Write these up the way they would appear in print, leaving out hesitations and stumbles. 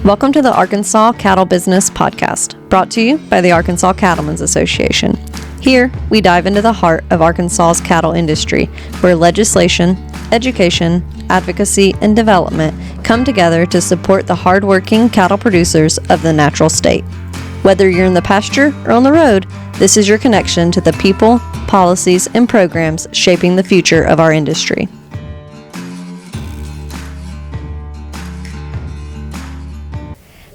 Welcome to the Arkansas Cattle Business Podcast, brought to you by the Arkansas Cattlemen's Association. Here, we dive into the heart of Arkansas's cattle industry, where legislation, education, advocacy, and development come together to support the hardworking cattle producers of the natural state. Whether you're in the pasture or on the road, this is your connection to the people, policies, and programs shaping the future of our industry.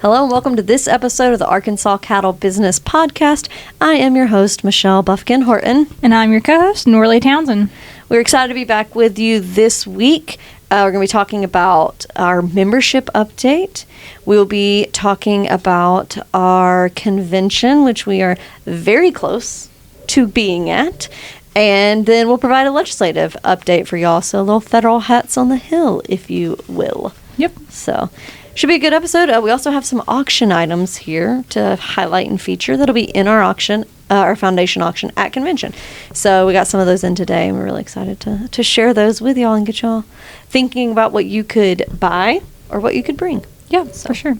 Hello and welcome to this episode of the Arkansas Cattle Business Podcast. I am your host, Michelle Buffkin Horton. And I'm your co-host, Norley Townsend. We're excited to be back with you this week. We're going to be talking about our membership update. We'll be talking about our convention, which we are very close to being at. And then we'll provide a legislative update for y'all. So little federal hats on the hill, if you will. Yep. So should be a good episode. We also have some auction items here to highlight and feature that'll be in our auction, our foundation auction at convention. So we got some of those in today, and we're really excited to share those with y'all and get y'all thinking about what you could buy or what you could bring. Yeah, for sure.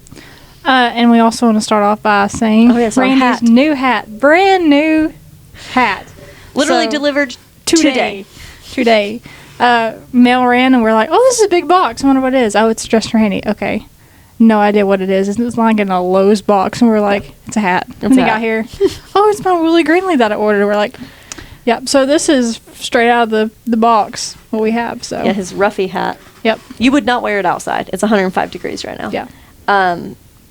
And we also want to start off by saying Randy's new hat, brand new hat. Literally delivered today. Mail ran and we're like, oh, this is a big box. I wonder what it is. Oh, it's just Randy. Okay. No idea what it is. It's like in a Lowe's box, and we're like, it's a hat. And we got here, oh, it's my Willie Greenlee that I ordered. We're like, yep. So this is straight out of the box, what we have. So yeah, his Ruffy hat. Yep. You would not wear it outside. It's 105 degrees right now. Yeah.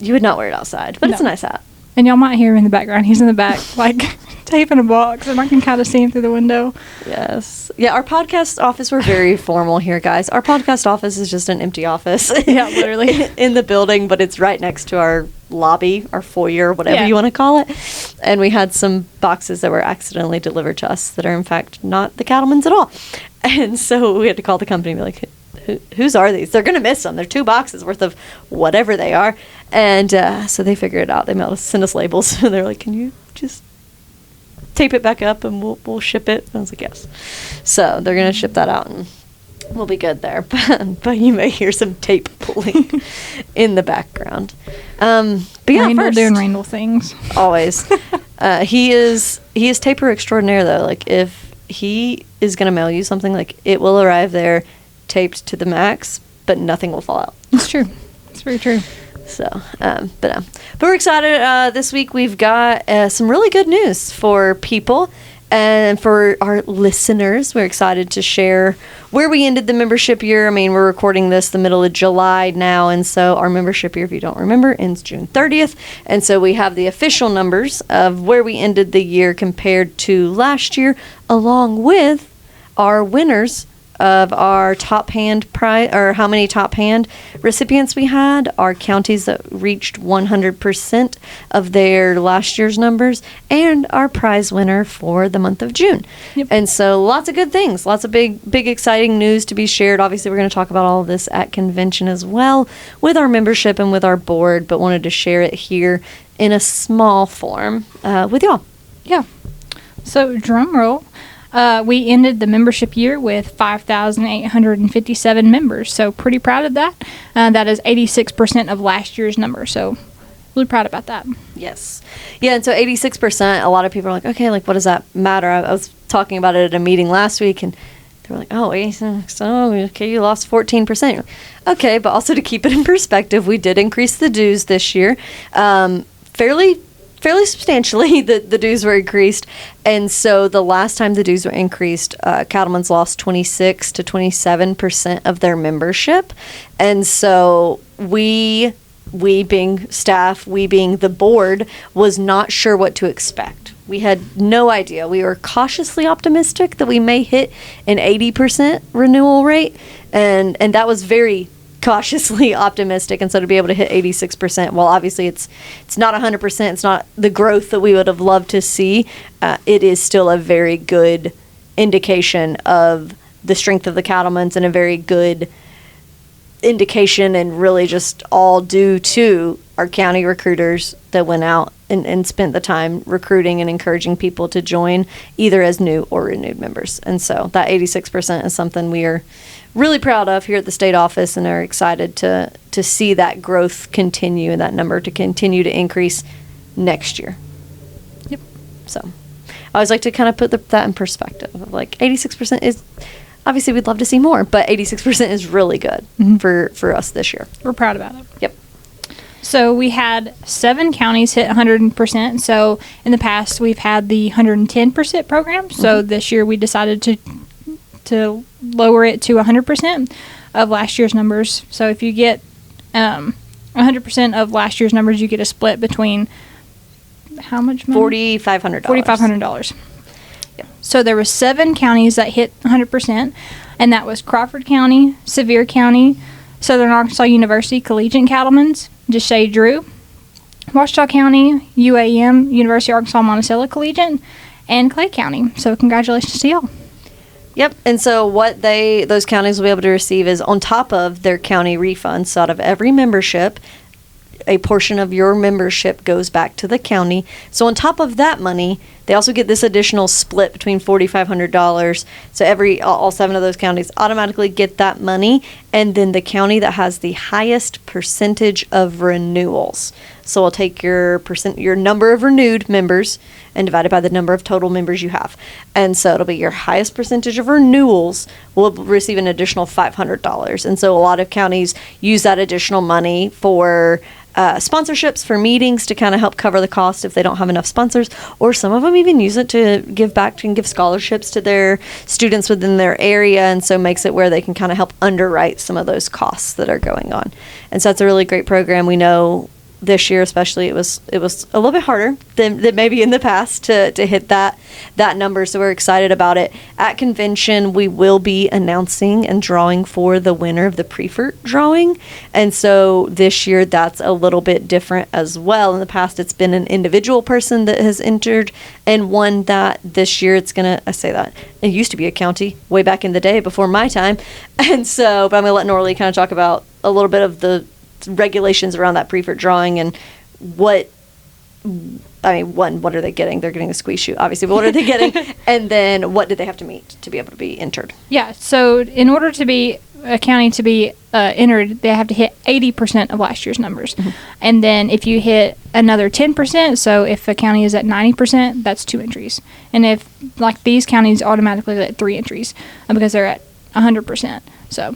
You would not wear it outside, but it's a nice hat. And y'all might hear him in the background. He's in the back, like, taping a box, and I can kind of see him through the window. Yes. Yeah, our podcast office, we're very formal here, guys. Our podcast office is just an empty office. Yeah, literally. In the building, but it's right next to our lobby, our foyer, whatever you want to call it. And we had some boxes that were accidentally delivered to us that are, in fact, not the Cattlemen's at all. And so we had to call the company and be like, whose are these? They're going to miss them. They're 2 boxes worth of whatever they are. And so they figured it out. They sent us labels. And they're like, can you just tape it back up and we'll ship it? And I was like, yes. So they're going to ship that out and we'll be good there. But you may hear some tape pulling in the background. But yeah, Randall first, doing Randall things. Always. He is taper extraordinaire, though. Like, if he is going to mail you something, like, it will arrive there taped to the max, but nothing will fall out. It's true. It's very true. So, but we're excited. This week we've got some really good news for people and for our listeners. We're excited to share where we ended the membership year. I mean, we're recording this the middle of July now, and so our membership year, if you don't remember, ends June 30th. And so we have the official numbers of where we ended the year compared to last year, along with our winners of our top hand prize, or how many top hand recipients we had, our counties that reached 100% of their last year's numbers, and our prize winner for the month of June. Yep. And so lots of good things, lots of big exciting news to be shared. Obviously, we're going to talk about all of this at convention as well with our membership and with our board, but wanted to share it here in a small form with y'all. Yeah. So drum roll. We ended the membership year with 5,857 members, so pretty proud of that. That is 86% of last year's number, so really proud about that. Yes. Yeah, and so 86%, a lot of people are like, okay, like, what does that matter? I was talking about it at a meeting last week, and they were like, oh, 86, oh, okay, you lost 14%. Okay, but also to keep it in perspective, we did increase the dues this year, fairly substantially. The dues were increased, and so the last time the dues were increased, Cattlemen's lost 26 to 27% of their membership, and so we being staff, we being the board, was not sure what to expect. We had no idea. We were cautiously optimistic that we may hit an 80% renewal rate, and that was very cautiously optimistic. And so to be able to hit 86%, well, obviously it's not 100%, it's not the growth that we would have loved to see, it is still a very good indication of the strength of the cattlemen's and a very good indication, and really just all due to our county recruiters that went out and spent the time recruiting and encouraging people to join either as new or renewed members. And so that 86% is something we are really proud of here at the state office and are excited to see that growth continue and that number to continue to increase next year. Yep. So I always like to kind of put that in perspective of like 86% is, obviously we'd love to see more, but 86% is really good for us this year. We're proud about it. Yep. So we had 7 counties hit 100%. So in the past, we've had the 110% program. So this year we decided to lower it to 100% of last year's numbers. So if you get 100% of last year's numbers, you get a split between how much money? $4,500. $4,500. Yep. So there were 7 counties that hit 100%, and that was Crawford County, Sevier County, Southern Arkansas University Collegiate Cattlemen's, Deshae Drew, Ouachita County, UAM, University of Arkansas Monticello Collegiate, and Clay County. So congratulations to y'all. Yep, and so what those counties will be able to receive is on top of their county refunds. So out of every membership, a portion of your membership goes back to the county. So on top of that money, they also get this additional split between $4,500. So all 7 of those counties automatically get that money, and then the county that has the highest percentage of renewals. So we'll take your number of renewed members and divide it by the number of total members you have. And so it'll be your highest percentage of renewals will receive an additional $500. And so a lot of counties use that additional money for sponsorships, for meetings, to kind of help cover the cost if they don't have enough sponsors, or some of them even use it to give back and give scholarships to their students within their area, and so makes it where they can kind of help underwrite some of those costs that are going on. And so it's a really great program. We know this year especially it was a little bit harder than maybe in the past to hit that number, so we're excited about it. At convention we will be announcing and drawing for the winner of the pre-fert drawing, and so this year that's a little bit different as well. In the past it's been an individual person that has entered and won that. This year it used to be a county way back in the day before my time, and so but I'm gonna let Norley kind of talk about a little bit of the regulations around that pre-fert drawing and what are they getting? They're getting a squeeze shoot, obviously, but what are they getting? And then what did they have to meet to be able to be entered? Yeah, so in order to be a county to be entered, they have to hit 80% of last year's numbers. And then if you hit another 10%, so if a county is at 90%, that's 2 entries. And if, like, these counties automatically get 3 entries because they're at 100%. So...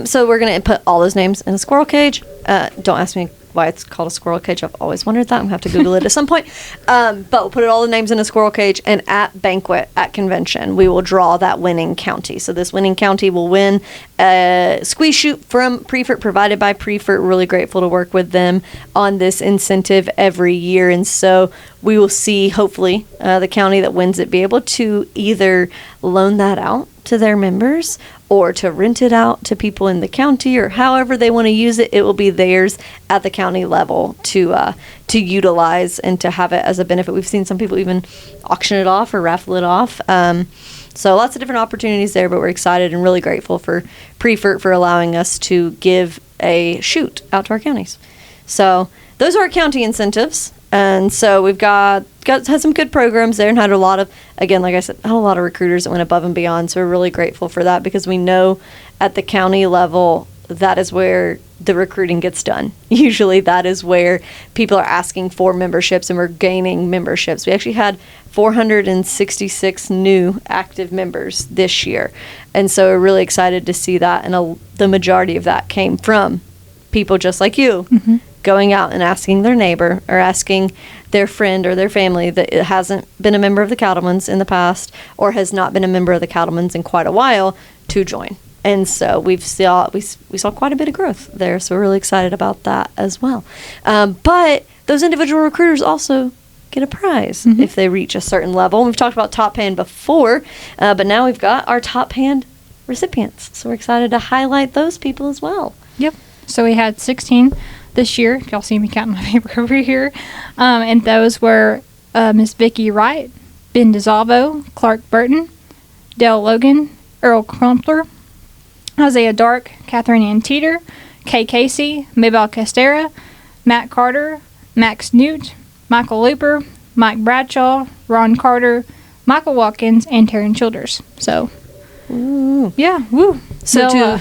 So we're going to put all those names in a squirrel cage. Don't ask me why it's called a squirrel cage. I've always wondered that. I'm going to have to Google it at some point. But we'll put all the names in a squirrel cage, and at banquet, at convention, we will draw that winning county. So this winning county will win a squeeze shoot from pre-fert, provided by pre-fert. Really grateful to work with them on this incentive every year. And so we will see, hopefully, the county that wins it be able to either loan that out to their members or to rent it out to people in the county, or however they want to use it. It will be theirs at the county level to utilize and to have it as a benefit. We've seen some people even auction it off or raffle it off. So lots of different opportunities there, but we're excited and really grateful for pre-fert for allowing us to give a shoot out to our counties. So those are our county incentives. And so we've had some good programs there, and had a lot of, again, like I said, had a lot of recruiters that went above and beyond. So we're really grateful for that, because we know at the county level, that is where the recruiting gets done. Usually that is where people are asking for memberships, and we're gaining memberships. We actually had 466 new active members this year. And so we're really excited to see that. And the majority of that came from people just like you, going out and asking their neighbor or asking their friend or their family that hasn't been a member of the Cattlemen's in the past, or has not been a member of the Cattlemen's in quite a while, to join. And so we saw quite a bit of growth there, so we're really excited about that as well. But those individual recruiters also get a prize if they reach a certain level. We've talked about top hand before, but now we've got our top hand recipients. So we're excited to highlight those people as well. Yep. So we had 16 this year. Y'all see me counting my paper over here. And those were Miss Vicki Wright, Ben DeZalvo, Clark Burton, Dale Logan, Earl Crumpler, Isaiah Dark, Catherine Ann Teeter, Kay Casey, Maybelle Castera, Matt Carter, Max Newt, Michael Looper, Mike Bradshaw, Ron Carter, Michael Watkins, and Taryn Childers. So, yeah, woo. So,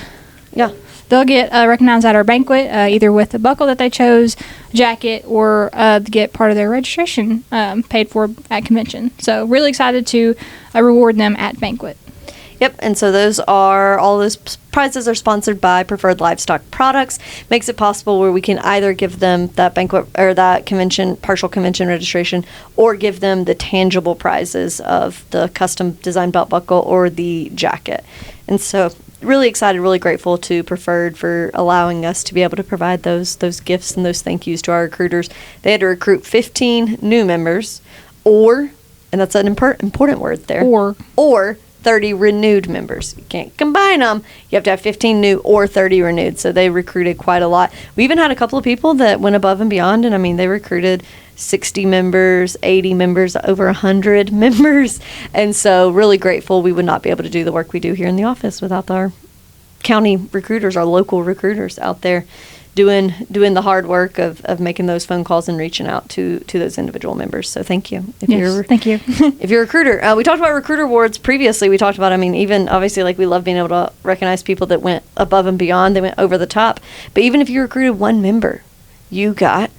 they'll get recognized at our banquet, either with the buckle that they chose, jacket, or get part of their registration paid for at convention. So, really excited to reward them at banquet. Yep, and so all those prizes are sponsored by Preferred Livestock Products. Makes it possible where we can either give them that banquet or that convention, partial convention registration, or give them the tangible prizes of the custom design belt buckle or the jacket. And so really excited, really grateful to Preferred for allowing us to be able to provide those gifts and those thank yous to our recruiters. They had to recruit 15 new members, and that's an important word there, or 30 renewed members. You can't combine them. You have to have 15 new or 30 renewed. So they recruited quite a lot. We even had a couple of people that went above and beyond, and I mean, they recruited 60 members, 80 members, over 100 members. And so really grateful. We would not be able to do the work we do here in the office without our county recruiters, our local recruiters out there doing the hard work of making those phone calls and reaching out to those individual members. So thank you. Thank you. If you're a recruiter, we talked about recruiter awards previously. We talked about, I mean, even obviously, like, we love being able to recognize people that went above and beyond. They went over the top. But even if you recruited one member, you got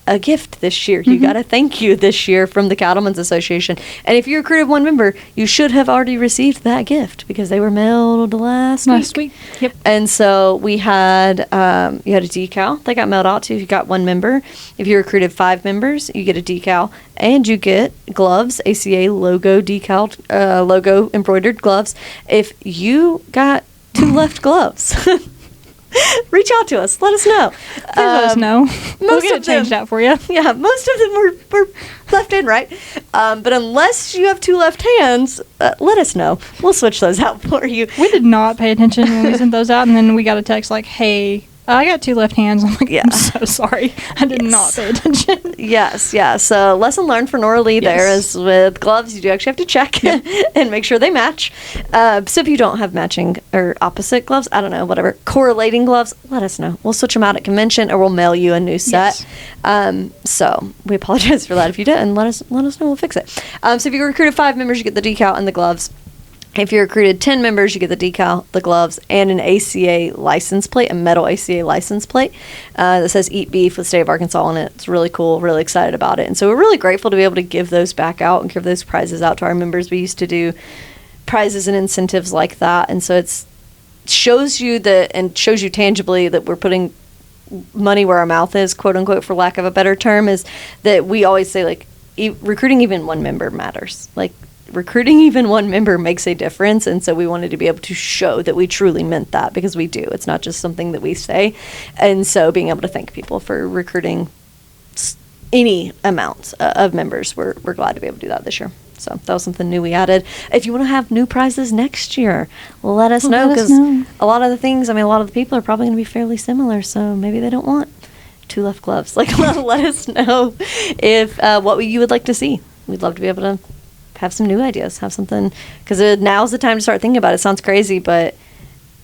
a gift this year. You got a thank you this year from the Cattlemen's Association. And if you recruited one member, you should have already received that gift because they were mailed last week. Yep. And so we had, you had a decal that got mailed out to you if you got one member. If you recruited 5 members, you get a decal, and you get gloves, ACA logo decal, logo embroidered gloves. If you got 2 left gloves, reach out to us. Let us know. Please let us know. We'll get it changed out for you. Yeah, most of them were left and right. But unless you have 2 left hands, let us know. We'll switch those out for you. We did not pay attention when we sent those out, and then we got a text like, hey, I got 2 left hands. I'm like, I'm so sorry. I did not pay attention. Yes. So lesson learned for Nora Lee there is with gloves, you do actually have to check and make sure they match. So if you don't have matching or opposite gloves, I don't know, whatever, correlating gloves, let us know. We'll switch them out at convention, or we'll mail you a new set. So we apologize for that if you did, and let us know. We'll fix it. So if you recruited 5 members, you get the decal and the gloves. If you recruited 10 members, you get the decal, the gloves, and an ACA license plate, a metal ACA license plate that says Eat Beef with State of Arkansas on it. It's really cool, really excited about it. And so we're really grateful to be able to give those back out and give those prizes out to our members. We used to do prizes and incentives like that. And so it shows you tangibly that we're putting money where our mouth is, quote unquote, for lack of a better term, is that we always say, like, recruiting even one member matters. Like, recruiting even one member makes a difference, and so we wanted to be able to show that we truly meant that, because we do. It's not just something that we say. And so being able to thank people for recruiting any amount of members, we're glad to be able to do that this year. So that was something new we added. If you want to have new prizes next year, let us know, because a lot of the things, I mean, a lot of the people are probably going to be fairly similar, so maybe they don't want 2 left gloves. Like, let us know if what you would like to see. We'd love to be able to have some new ideas, have something, because now's the time to start thinking about it. It sounds crazy, but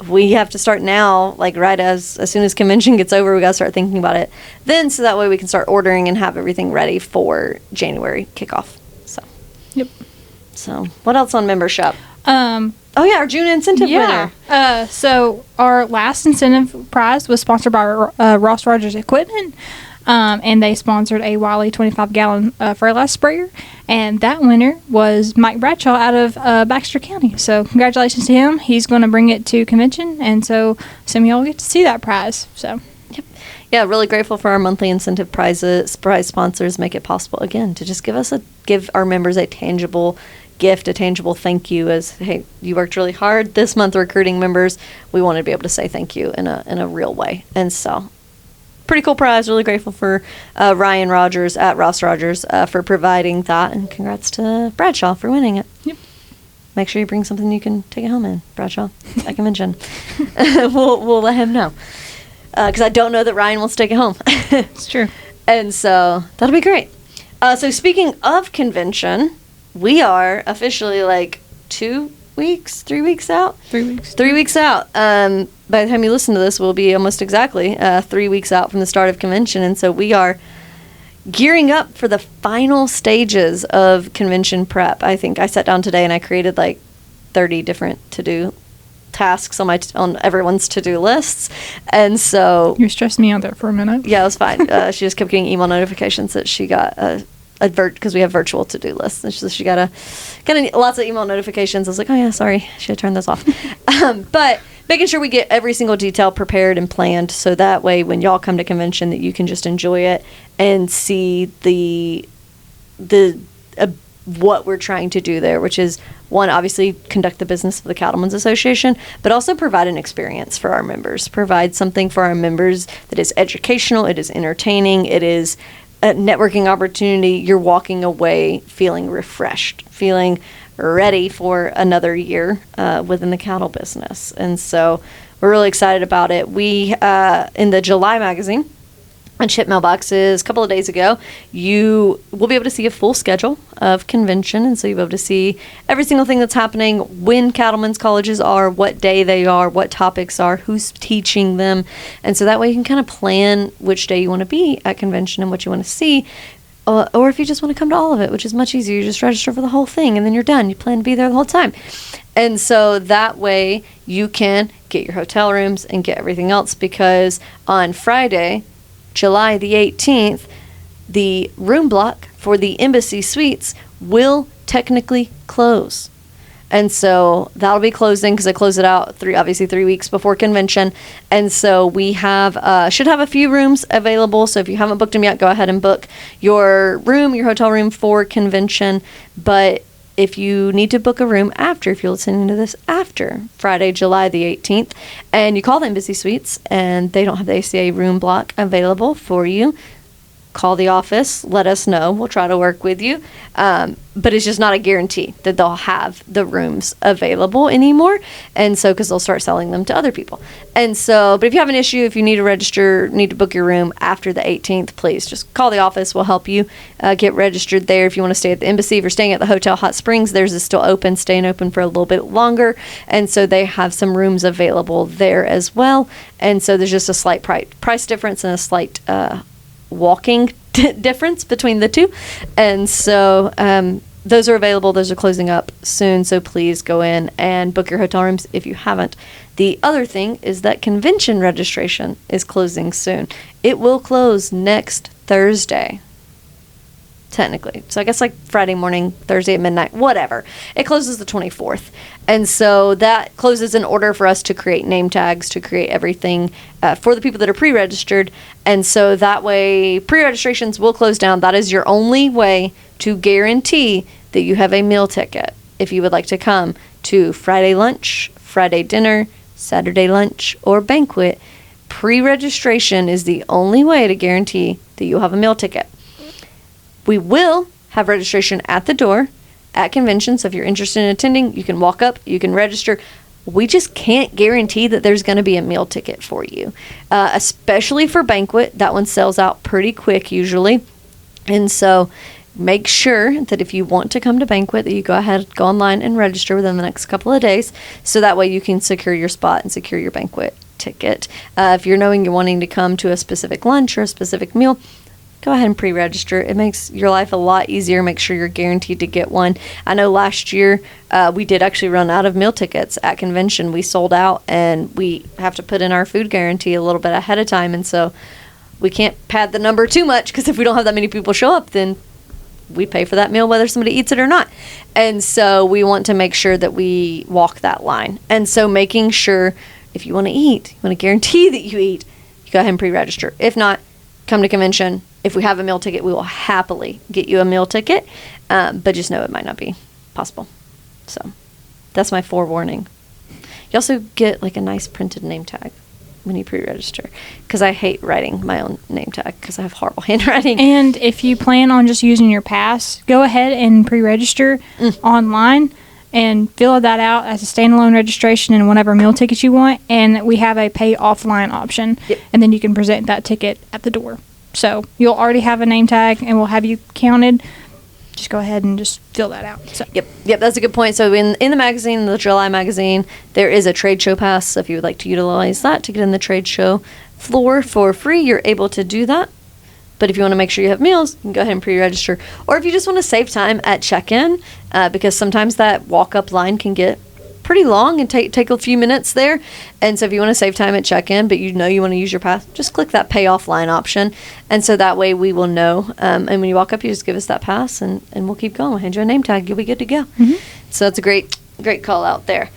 we have to start now, like right as soon as convention gets over, we got to start thinking about it then, so that way we can start ordering and have everything ready for January kickoff. So what else on membership? Our June incentive winner. So our last incentive prize was sponsored by Ross Rogers Equipment. And they sponsored a Wiley 25-gallon fertilizer sprayer, and that winner was Mike Bradshaw out of Baxter County. So congratulations to him. He's going to bring it to convention, and so some of y'all get to see that prize. So, yeah, really grateful for our monthly incentive prize sponsors. Make it possible again to just give our members a tangible gift, a tangible thank you. As, hey, you worked really hard this month recruiting members. We want to be able to say thank you in a real way, and so. Pretty cool prize. Really grateful for Ryan Rogers at Ross Rogers for providing that, and congrats to Bradshaw for winning it. Yep. Make sure you bring something you can take it home in, Bradshaw, at convention. We'll let him know, because I don't know that Ryan wants to take it home. It's true. And so that'll be great. So speaking of convention, we are officially like 3 weeks out. 3 weeks. 3 weeks out. By the time you listen to this, we'll be almost exactly 3 weeks out from the start of convention. And so we are gearing up for the final stages of convention prep. I think I sat down today and I created like 30 different to-do tasks on everyone's to-do lists. And so You stressed me out there for a minute. yeah, it was fine. She just kept getting email notifications that she got because we have virtual to-do lists, and she got lots of email notifications. I was like, oh yeah, sorry, I should have turned those off. But making sure we get every single detail prepared and planned, so that way when y'all come to convention, that you can just enjoy it and see the what we're trying to do there, which is, one, obviously conduct the business of the Cattlemen's Association, but also provide an experience for our members. Provide something for our members that is educational, it is entertaining, it is a networking opportunity. You're walking away feeling refreshed, feeling ready for another year within the cattle business. And so we're really excited about it. We, in the July magazine, on ship mailboxes a couple of days ago, you will be able to see a full schedule of convention, and so you'll be able to see every single thing that's happening, when cattlemen's colleges are, what day they are, what topics are, who's teaching them, and so that way you can kind of plan which day you want to be at convention and what you want to see, or if you just want to come to all of it, which is much easier, you just register for the whole thing and then you're done. You plan to be there the whole time. And so that way you can get your hotel rooms and get everything else, because on Friday, July the 18th, the room block for the Embassy Suites will technically close. And so that'll be closing, because I close it out 3 weeks before convention. And so we have should have a few rooms available. So if you haven't booked them yet, go ahead and book your hotel room for convention. But if you need to book a room after, if you're listening to this after Friday, July the 18th, and you call the Embassy Suites and they don't have the ACA room block available for you, call the office, let us know. We'll try to work with you. But it's just not a guarantee that they'll have the rooms available anymore. And so, because they'll start selling them to other people. And so, but if you have an issue, if you need to register, need to book your room after the 18th, please just call the office. We'll help you get registered there. If you want to stay at the Embassy, if you're staying at the Hotel Hot Springs, theirs is still open, staying open for a little bit longer. And so they have some rooms available there as well. And so there's just a slight price difference and a slight walking difference between the two. And so those are available. Those are closing up soon. So please go in and book your hotel rooms if you haven't. The other thing is that convention registration is closing soon. It will close next Thursday, technically. So I guess like Friday morning, Thursday at midnight, whatever. It closes the 24th. And so that closes in order for us to create name tags, to create everything for the people that are pre-registered. And so that way, pre-registrations will close down. That is your only way to guarantee that you have a meal ticket if you would like to come to Friday lunch, Friday dinner, Saturday lunch, or banquet. Pre-registration is the only way to guarantee that you'll have a meal ticket. We will have registration at the door at convention. So if you're interested in attending, you can walk up, you can register. We just can't guarantee that there's going to be a meal ticket for you, especially for banquet. That one sells out pretty quick usually. And so make sure that if you want to come to banquet, that you go ahead, go online and register within the next couple of days. So that way you can secure your spot and secure your banquet ticket. If you're knowing you're wanting to come to a specific lunch or a specific meal, go ahead and pre-register. It makes your life a lot easier. Make sure you're guaranteed to get one. I know last year we did actually run out of meal tickets at convention. We sold out, and we have to put in our food guarantee a little bit ahead of time. And so we can't pad the number too much, because if we don't have that many people show up, then we pay for that meal whether somebody eats it or not. And so we want to make sure that we walk that line. And so making sure if you want to eat, you want to guarantee that you eat, you go ahead and pre-register. If not, come to convention. If we have a meal ticket, we will happily get you a meal ticket, but just know it might not be possible. So that's my forewarning. You also get like a nice printed name tag when you pre-register, because I hate writing my own name tag because I have horrible handwriting. And if you plan on just using your pass, go ahead and pre-register online and fill that out as a standalone registration and whatever meal ticket you want. And we have a pay offline option. Yep. And then you can present that ticket at the door. So you'll already have a name tag, and we'll have you counted. Just go ahead and just fill that out. So. Yep, that's a good point. So in the magazine, the July magazine, there is a trade show pass. So if you would like to utilize that to get in the trade show floor for free, you're able to do that. But if you want to make sure you have meals, you can go ahead and pre-register. Or if you just want to save time at check-in, because sometimes that walk-up line can get pretty long and take a few minutes there. And so if you want to save time at check-in, but you want to use your pass, just click that pay offline option. And so that way we will know. And when you walk up, you just give us that pass and we'll keep going. We'll hand you a name tag. You'll be good to go. Mm-hmm. So that's a great call out there.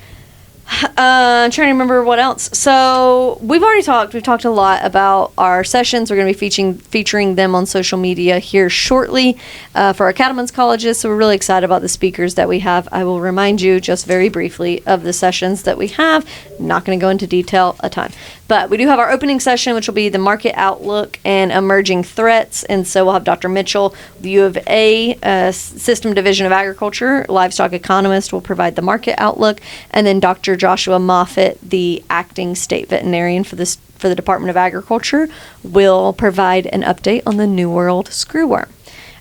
I'm trying to remember what else. So we've talked a lot about our sessions. We're going to be featuring them on social media here shortly for our cattlemen's colleges. So we're really excited about the speakers that we have. I will remind you just very briefly of the sessions that we have. I'm not going to go into detail a ton. But we do have our opening session, which will be the market outlook and emerging threats. And so we'll have Dr. Mitchell, the U of A System Division of Agriculture, livestock economist, will provide the market outlook. And then Dr. Joshua Moffitt, the acting state veterinarian for the Department of Agriculture, will provide an update on the New World screwworm.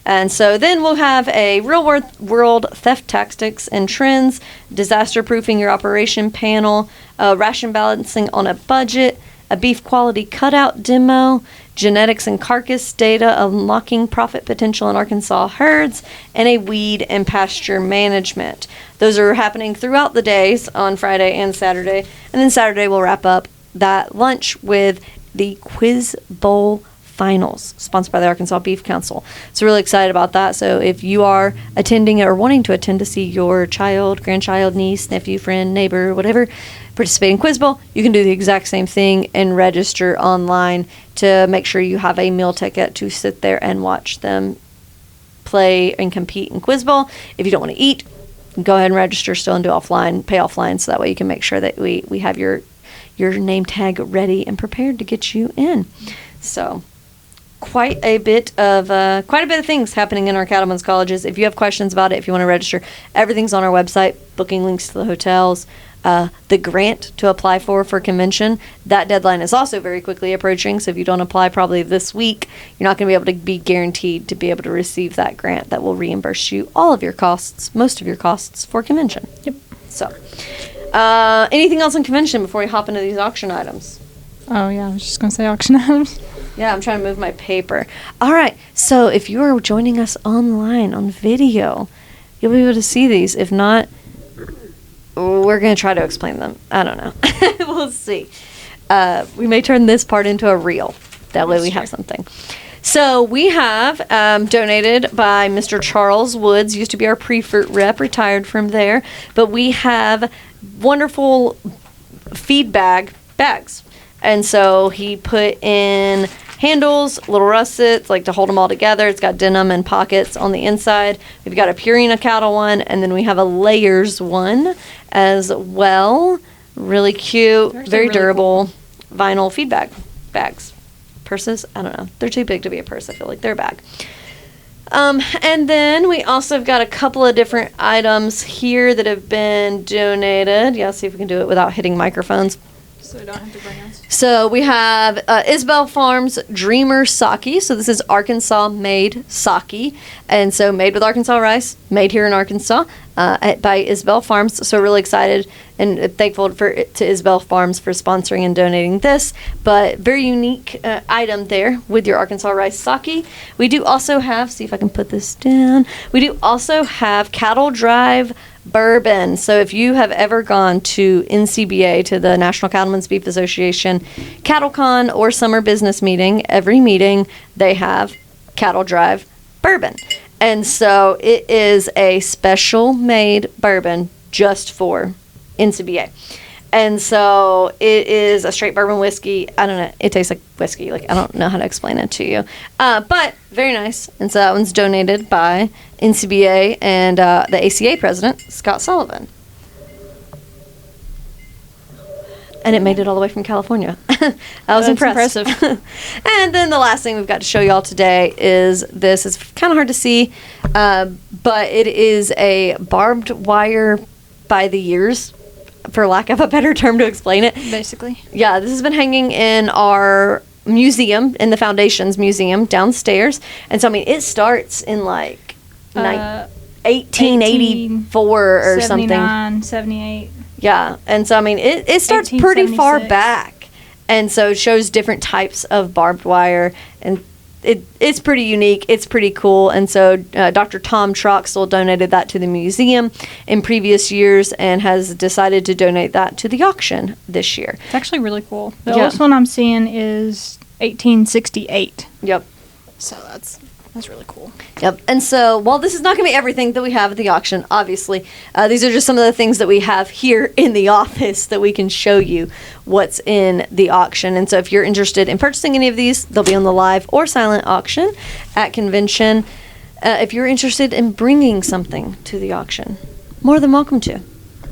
And so then we'll have a real-world theft tactics and trends, disaster-proofing your operation panel, ration balancing on a budget, a beef quality cutout demo, genetics and carcass data unlocking profit potential in Arkansas herds, and a weed and pasture management. Those are happening throughout the days on Friday and Saturday. And then Saturday we'll wrap up that lunch with the Quiz Bowl Finals, sponsored by the Arkansas Beef Council. So really excited about that. So if you are attending or wanting to attend to see your child, grandchild, niece, nephew, friend, neighbor, whatever, participate in Quiz Bowl, you can do the exact same thing and register online to make sure you have a meal ticket to sit there and watch them play and compete in Quiz Bowl. If you don't want to eat, go ahead and register still and do offline, pay offline, so that way you can make sure that we have your name tag ready and prepared to get you in. So quite a bit of things happening in our cattlemen's colleges. If you have questions about it, if you want to register, everything's on our website. Booking links to the hotels, the grant to apply for convention. That deadline is also very quickly approaching. So if you don't apply probably this week, you're not going to be able to be guaranteed to be able to receive that grant that will reimburse you all of your costs, most of your costs for convention. Yep. So, anything else on convention before we hop into these auction items? Oh yeah, I was just going to say auction items. Yeah, I'm trying to move my paper. All right, so if you are joining us online on video, you'll be able to see these. If not, we're going to try to explain them. I don't know. We'll see. We may turn this part into a reel. That way we have something. So we have donated by Mr. Charles Woods, used to be our pre-fruit rep, retired from there. But we have wonderful feed bags. And so he put in handles, little russets, like to hold them all together. It's got denim and pockets on the inside. We've got a Purina cattle one, and then we have a Layers one as well. Really cute, very really durable cool vinyl feed bags. Purses? I don't know. They're too big to be a purse. I feel like they're a bag. And then we also have got a couple of different items here that have been donated. Yeah, let's see if we can do it without hitting microphones. So we don't have to bring us. So we have Isabel Farms Dreamer Sake. So this is Arkansas-made sake. And so made with Arkansas rice, made here in Arkansas by Isabel Farms. So really excited and thankful to Isabel Farms for sponsoring and donating this. But very unique item there with your Arkansas rice sake. We do also have, see if I can put this down. We do also have Cattle Drive bourbon. So if you have ever gone to NCBA, to the National Cattlemen's Beef Association CattleCon or summer business meeting, every meeting they have Cattle Drive bourbon. And so it is a special made bourbon just for NCBA. And so it is a straight bourbon whiskey. I don't know. It tastes like whiskey. Like, I don't know how to explain it to you. But very nice. And so that one's donated by NCBA and the ACA president, Scott Sullivan. And it made it all the way from California. I was impressed. Impressive. And then the last thing we've got to show y'all today is this. It's kind of hard to see, but it is a barbed wire by the ears, for lack of a better term to explain it. Basically. Yeah, this has been hanging in our museum, in the Foundations Museum downstairs. And so, I mean, it starts in like 1884 or something. 78. Yeah, and so, I mean, it starts pretty far back. And so it shows different types of barbed wire. And it's pretty unique. It's pretty cool. And so Dr. Tom Troxel donated that to the museum in previous years and has decided to donate that to the auction this year. It's actually really cool. The oldest one I'm seeing is 1868. Yep. So that's really cool. Yep. And so, while this is not going to be everything that we have at the auction, obviously, these are just some of the things that we have here in the office that we can show you what's in the auction. And so, if you're interested in purchasing any of these, they'll be on the live or silent auction at convention. If you're interested in bringing something to the auction, more than welcome to.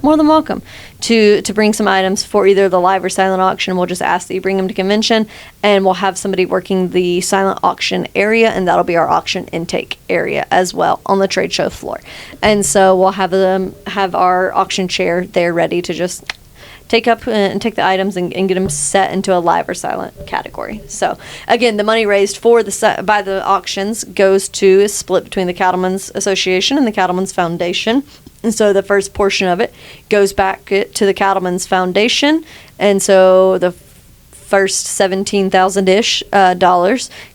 More than welcome to bring some items for either the live or silent auction. We'll just ask that you bring them to convention, and we'll have somebody working the silent auction area, and that'll be our auction intake area as well on the trade show floor. And so we'll have our auction chair there ready to just take up and take the items and get them set into a live or silent category. So again, the money raised by the auctions is split between the Cattlemen's Association and the Cattlemen's Foundation. And so the first portion of it goes back to the Cattlemen's Foundation. And so the first $17,000-ish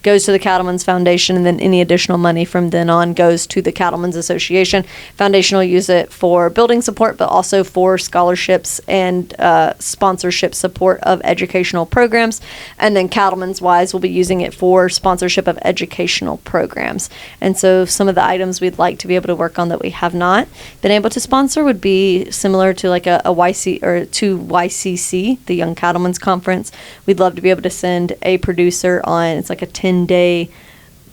goes to the Cattlemen's Foundation, and then any additional money from then on goes to the Cattlemen's Association. Foundation will use it for building support, but also for scholarships and sponsorship support of educational programs. And then Cattlemen's Wise will be using it for sponsorship of educational programs. And so some of the items we'd like to be able to work on that we have not been able to sponsor would be similar to like a YC or to YCC, the Young Cattlemen's Conference. We'd love to be able to send a producer on, it's like a 10-day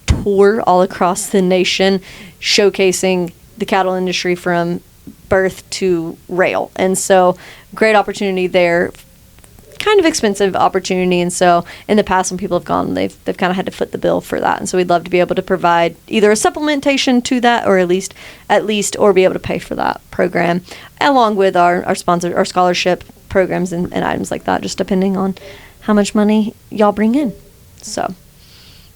tour all across the nation, showcasing the cattle industry from birth to rail. And so great opportunity there, kind of expensive opportunity. And so in the past, when people have gone, they've kind of had to foot the bill for that. And so we'd love to be able to provide either a supplementation to that, or at least or be able to pay for that program, along with our sponsor, our scholarship programs and items like that, just depending on how much money y'all bring in. So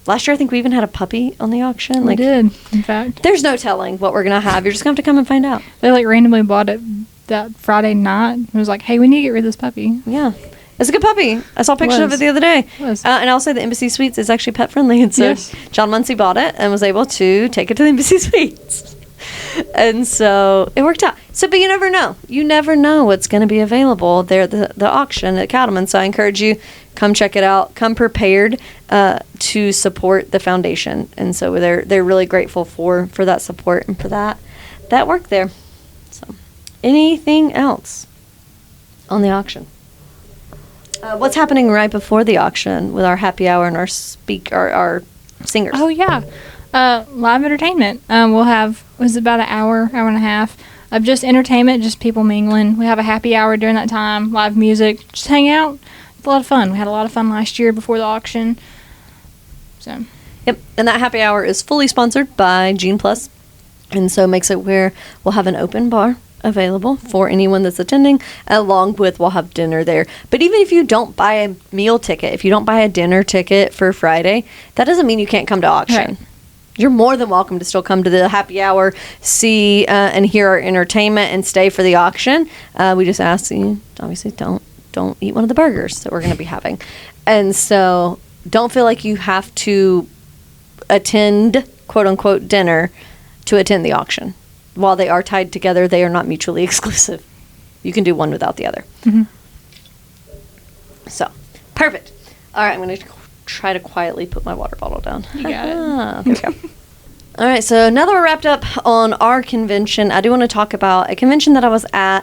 last year, I think we even had a puppy on the auction. We did, in fact. There's no telling what we're going to have. You're just going to have to come and find out. They randomly bought it that Friday night. It was like, hey, we need to get rid of this puppy. Yeah. It's a good puppy. I saw pictures of it the other day. And I'll say the Embassy Suites is actually pet friendly. And so yes. John Muncie bought it and was able to take it to the Embassy Suites. And so it worked out. So, but you never know. You never know what's going to be available there at the auction at Cattleman. So I encourage you, come check it out. Come prepared to support the foundation. And so they're really grateful for that support and for that work there. So, anything else on the auction? What's happening right before the auction with our happy hour and our singers? Oh, yeah. Live entertainment. We'll have, about an hour and a half of just entertainment, just people mingling. We have a happy hour during that time, live music, just hang out. It's a lot of fun. We had a lot of fun last year before the auction. So. Yep, and that happy hour is fully sponsored by Gene Plus, and so makes it where we'll have an open bar available for anyone that's attending, along with we'll have dinner there. But even if you don't buy a meal ticket, if you don't buy a dinner ticket for Friday, that doesn't mean you can't come to auction. Right. You're more than welcome to still come to the happy hour, see and hear our entertainment, and stay for the auction. We just ask you, obviously, don't eat one of the burgers that we're going to be having. And so don't feel like you have to attend, quote-unquote, dinner to attend the auction. While they are tied together, they are not mutually exclusive. You can do one without the other. Mm-hmm. So, perfect. All right, I'm going to try to quietly put my water bottle down. You got it. There we go. All right, so now that we're wrapped up on our convention, I do want to talk about a convention that I was at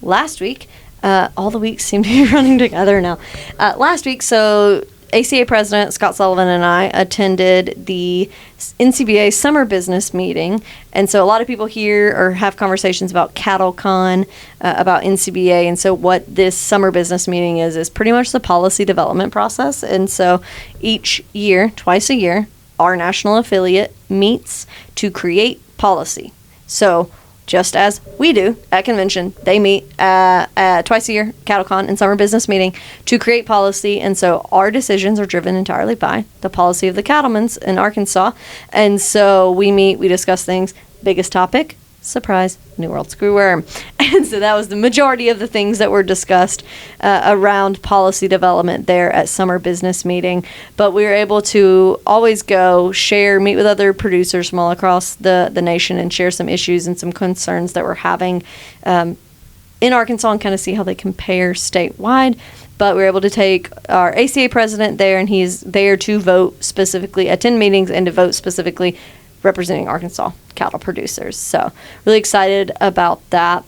last week. All the weeks seem to be running together now. Last week, so ACA President Scott Sullivan and I attended the NCBA Summer Business Meeting. And so a lot of people here or have conversations about CattleCon, about NCBA. And so what this Summer Business Meeting is pretty much the policy development process. And so each year, twice a year, our national affiliate meets to create policy. So just as we do at convention, they meet twice a year, CattleCon and Summer Business Meeting, to create policy. And so our decisions are driven entirely by the policy of the cattlemen's in Arkansas. And so we meet, we discuss things. Biggest topic, surprise, New World screwworm. And so that was the majority of the things that were discussed around policy development there at summer business meeting. But we were able to always go share, meet with other producers from all across the nation and share some issues and some concerns that we're having in Arkansas and kind of see how they compare statewide. But we were able to take our ACA president there, and he's there to vote specifically, attend meetings, and to vote specifically representing Arkansas cattle producers. So really excited about that.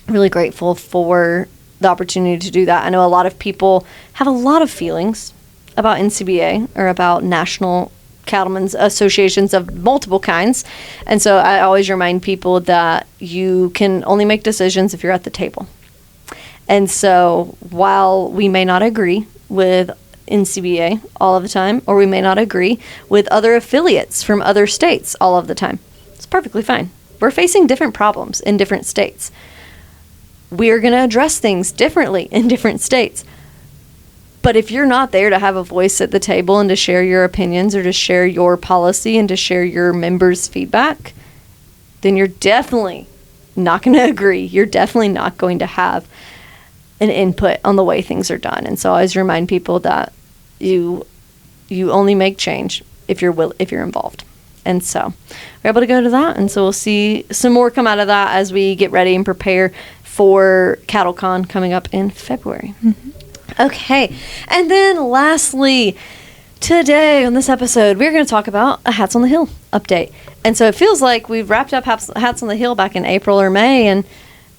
Really grateful for the opportunity to do that. I know a lot of people have a lot of feelings about NCBA or about national cattlemen's associations of multiple kinds. And so I always remind people that you can only make decisions if you're at the table. And so while we may not agree with NCBA all of the time, or we may not agree with other affiliates from other states all of the time, it's perfectly fine. We're facing different problems in different states. We're going to address things differently in different states. But if you're not there to have a voice at the table and to share your opinions or to share your policy and to share your members' feedback, then you're definitely not going to agree. You're definitely not going to have an input on the way things are done. And so I always remind people that you only make change if you're involved. And so we're able to go to that. And so we'll see some more come out of that as we get ready and prepare for CattleCon coming up in February. Mm-hmm. Okay. And then lastly, today on this episode, we're going to talk about a Hats on the Hill update. And so it feels like we've wrapped up Hats on the Hill back in April or May, and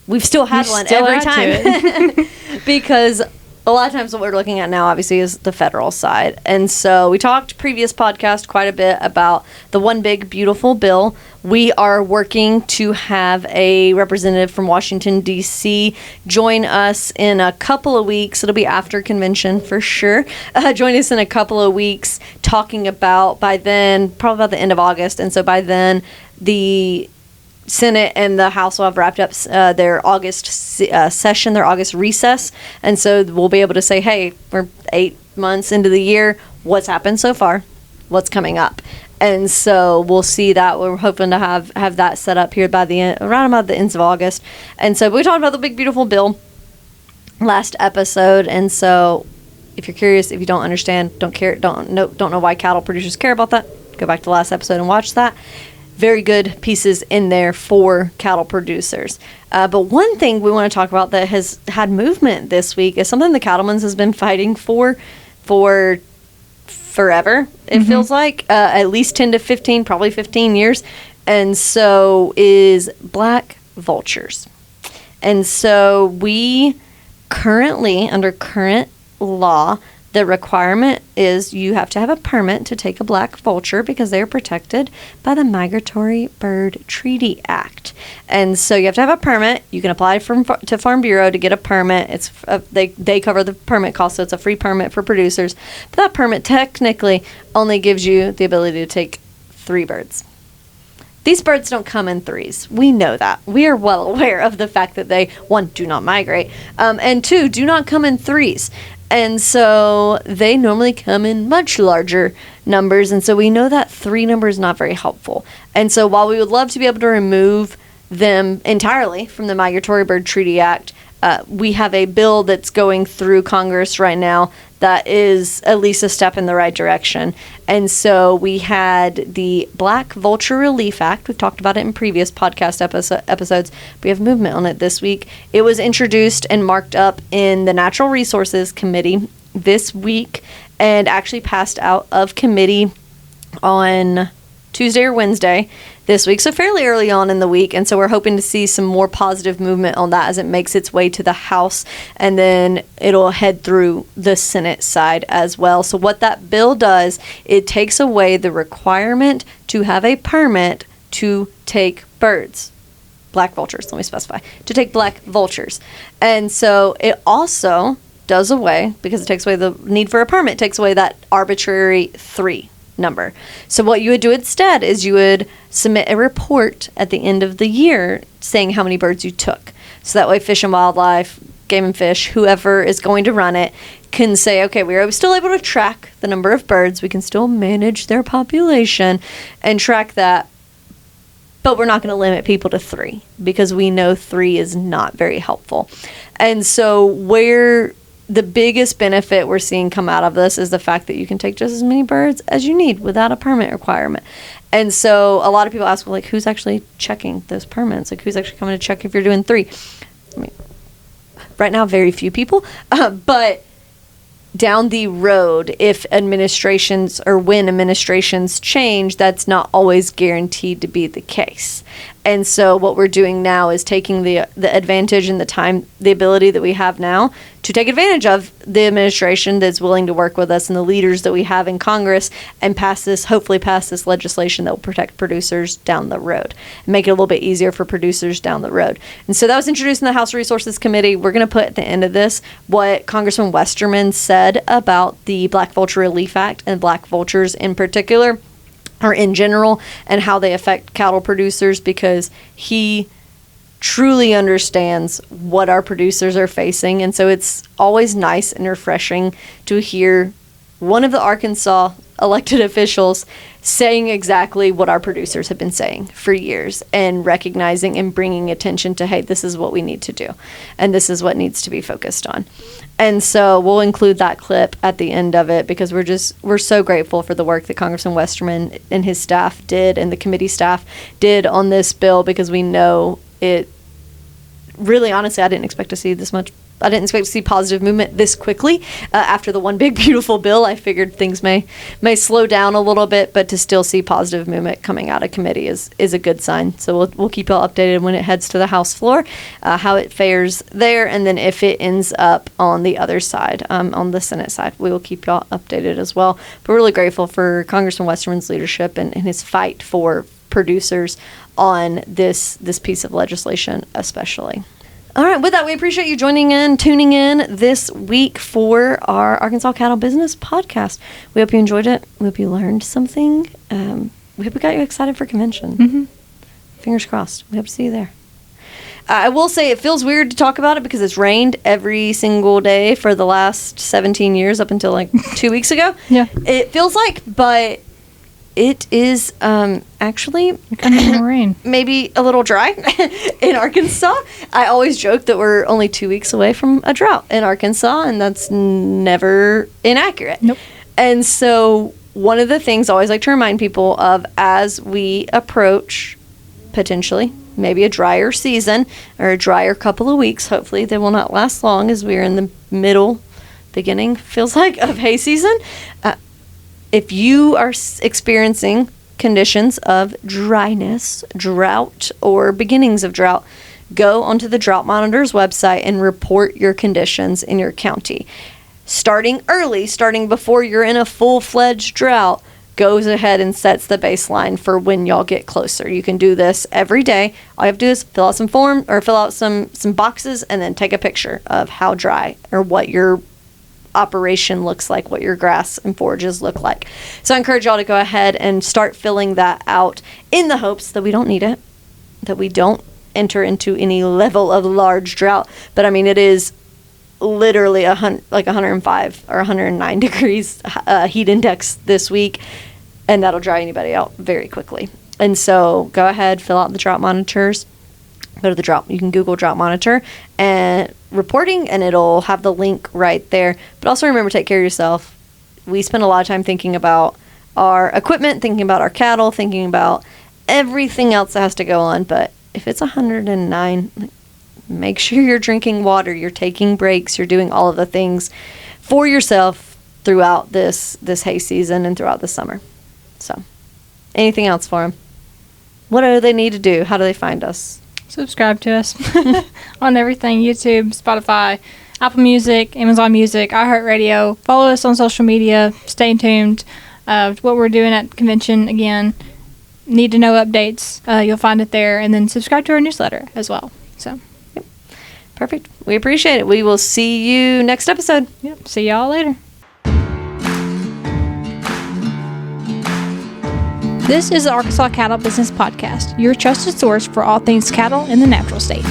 we've still had one every time. Because a lot of times what we're looking at now, obviously, is the federal side. And so we talked previous podcast quite a bit about the One Big Beautiful Bill. We are working to have a representative from Washington, D.C. join us in a couple of weeks. It'll be after convention for sure. Join us in a couple of weeks talking about, by then, probably about the end of August. And so by then, the Senate and the House will have wrapped up their August session, their August recess. And so we'll be able to say, hey, we're 8 months into the year. What's happened so far? What's coming up? And so we'll see that. We're hoping to have that set up here by the end, around about the ends of August. And so we talked about the Big Beautiful Bill last episode. And so if you're curious, if you don't understand, don't know why cattle producers care about that, go back to the last episode and watch that. Very good pieces in there for cattle producers. But one thing we want to talk about that has had movement this week is something the cattlemen's has been fighting for forever, it feels like. At least 10 to 15, probably 15 years. And so is Black Vultures. And so we currently, under current law, the requirement is you have to have a permit to take a black vulture because they are protected by the Migratory Bird Treaty Act. And so you have to have a permit. You can apply to Farm Bureau to get a permit. It's they cover the permit cost, so it's a free permit for producers. But that permit technically only gives you the ability to take 3 birds. These birds don't come in threes. We know that. We are well aware of the fact that they, 1, do not migrate, and 2, do not come in threes. And so they normally come in much larger numbers. And so we know that 3 number is not very helpful. And so while we would love to be able to remove them entirely from the Migratory Bird Treaty Act, we have a bill that's going through Congress right now that is at least a step in the right direction. And so we had the Black Vulture Relief Act. We've talked about it in previous podcast episodes. We have movement on it this week. It was introduced and marked up in the Natural Resources Committee this week and actually passed out of committee on Tuesday or Wednesday this week, so fairly early on in the week. And so we're hoping to see some more positive movement on that as it makes its way to the House, and then it'll head through the Senate side as well. So what that bill does, it takes away the requirement to have a permit to take birds. Black vultures, let me specify, to take black vultures. And so it also does away, because it takes away the need for a permit, takes away that arbitrary 3 number. So what you would do instead is you would submit a report at the end of the year saying how many birds you took. So that way Fish and Wildlife, Game and Fish, whoever is going to run it, can say, okay, we are still able to track the number of birds. We can still manage their population and track that. but we're not going to limit people to 3 because we know 3 is not very helpful. And so where the biggest benefit we're seeing come out of this is the fact that you can take just as many birds as you need without a permit requirement. And so a lot of people ask, well, like, who's actually checking those permits? Like, who's actually coming to check if you're doing 3? I mean, right now, very few people, but down the road, if administrations or when administrations change, that's not always guaranteed to be the case. And so what we're doing now is taking the advantage and the time, the ability that we have now to take advantage of the administration that's willing to work with us and the leaders that we have in Congress and hopefully pass this legislation that will protect producers down the road and make it a little bit easier for producers down the road. And so that was introduced in the House Resources Committee. We're going to put at the end of this what Congressman Westerman said about the Black Vulture Relief Act and black vultures in particular, or in general, and how they affect cattle producers, because he truly understands what our producers are facing. And so it's always nice and refreshing to hear one of the Arkansas elected officials saying exactly what our producers have been saying for years and recognizing and bringing attention to, hey, this is what we need to do and this is what needs to be focused on. And so we'll include that clip at the end of it because we're so grateful for the work that Congressman Westerman and his staff did and the committee staff did on this bill, because we know it really, honestly, I didn't expect to see this much. I didn't expect to see positive movement this quickly after the one big beautiful bill. I figured things may slow down a little bit, but to still see positive movement coming out of committee is a good sign. So we'll keep y'all updated when it heads to the House floor, how it fares there, and then if it ends up on the other side, on the Senate side, we will keep y'all updated as well. But we're really grateful for Congressman Westerman's leadership and his fight for producers on this piece of legislation especially. All right, with that, we appreciate you tuning in this week for our Arkansas Cattle Business Podcast. We hope you enjoyed it. We hope you learned something. We hope we got you excited for convention. Mm-hmm. Fingers crossed. We hope to see you there. I will say it feels weird to talk about it because it's rained every single day for the last 17 years up until like 2 weeks ago. Yeah. It feels like, but it is actually rain. Maybe a little dry in Arkansas. I always joke that we're only 2 weeks away from a drought in Arkansas, and that's never inaccurate. Nope. And so one of the things I always like to remind people of as we approach potentially maybe a drier season or a drier couple of weeks, hopefully they will not last long as we're in the beginning, feels like, of hay season. If you are experiencing conditions of dryness, drought, or beginnings of drought, go onto the Drought Monitor's website and report your conditions in your county. Starting early, starting before you're in a full-fledged drought, goes ahead and sets the baseline for when y'all get closer. You can do this every day. All you have to do is fill out some form or fill out some boxes and then take a picture of how dry or what your operation looks like, what your grass and forages look like. So I encourage y'all to go ahead and start filling that out in the hopes that we don't need it, that we don't enter into any level of large drought. But I mean, it is literally like 105 or 109 degrees heat index this week, and that'll dry anybody out very quickly. And so go ahead, fill out the drought monitors. Go to the drought. You can Google drought monitor and reporting, and it'll have the link right there. But also remember, take care of yourself. We spend a lot of time thinking about our equipment, thinking about our cattle, thinking about everything else that has to go on. But if it's 109, make sure you're drinking water, you're taking breaks, you're doing all of the things for yourself throughout this hay season and throughout the summer. So, anything else for them? What do they need to do? How do they find us? Subscribe to us on everything: YouTube, Spotify, Apple Music, Amazon Music, iHeartRadio. Follow us on social media. Stay tuned. What we're doing at convention again. Need to know updates. You'll find it there, and then subscribe to our newsletter as well. So, yep. Perfect. We appreciate it. We will see you next episode. Yep. See y'all later. This is the Arkansas Cattle Business Podcast, your trusted source for all things cattle in the natural state.